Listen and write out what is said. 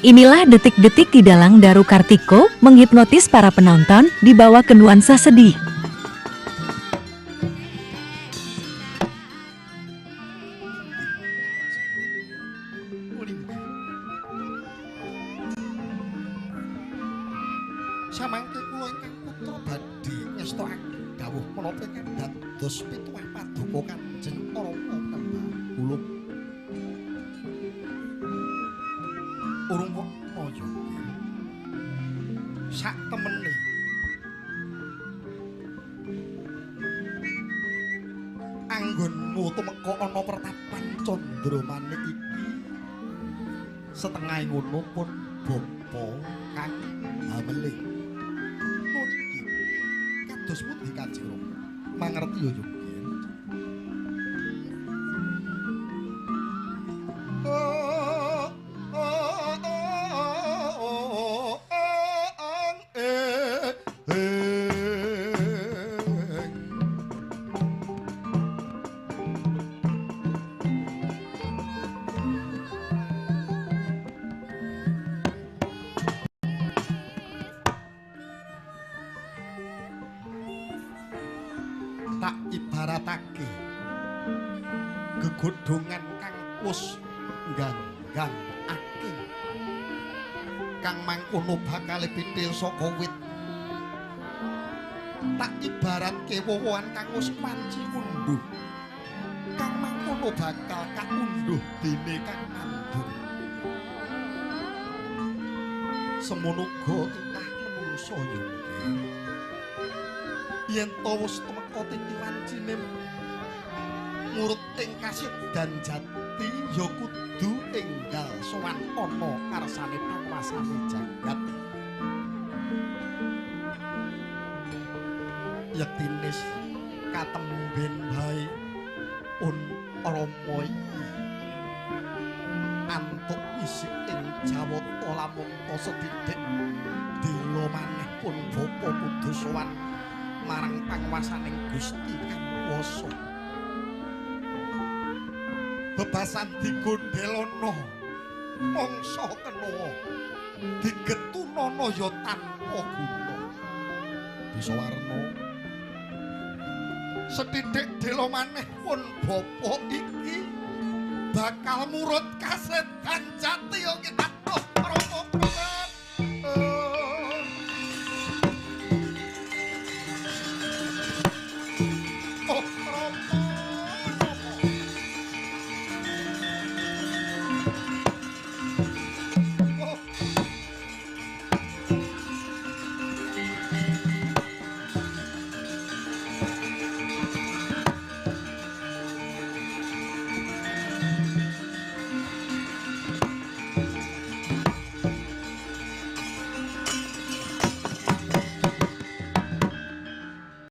Inilah detik-detik di dalang Daru Kartiko menghipnotis para penonton dibawa ke nuansa sedih. Samangke kula ingkang putra badhe ngestakaken dawuh menapa ingkang dados pituwah paduka Kanjeng Rama Kembang Uluk. Urung kok kaya sak temene anggonmu tumeka ana pertapan Candramanik iki setengah ngono pun bapa kang hamele. Niki kados pundi Kanjeng Rama? Mangerti ya Yogya. Tak ibaratake gegodhongan kang wis ganggang aking kang mangkono bakal pitil saka wit. Tak ibaratke wowohan kang wis panci unduh kang mangkono bakal kaunduh dene kang nandur. Semono uga ingkah menungso yen to wis tumeka titiwan cinem ngurut ing kasih dan jati ya kudu enggal sowan ana karsane panguwasane jagat. Yektinis katemben bae pun Rama iki antuk isik ing Jawata lamun to sedidik dina maneh pun bapa kudu sowan marang panguwasaning Gusti Kang Kuwasa. Bebasan digondelana mangsa kena digetunana ya tanpa guna. Bisa warna sedidik dela maneh pun bapa iki bakal murut kasedan jati ya kita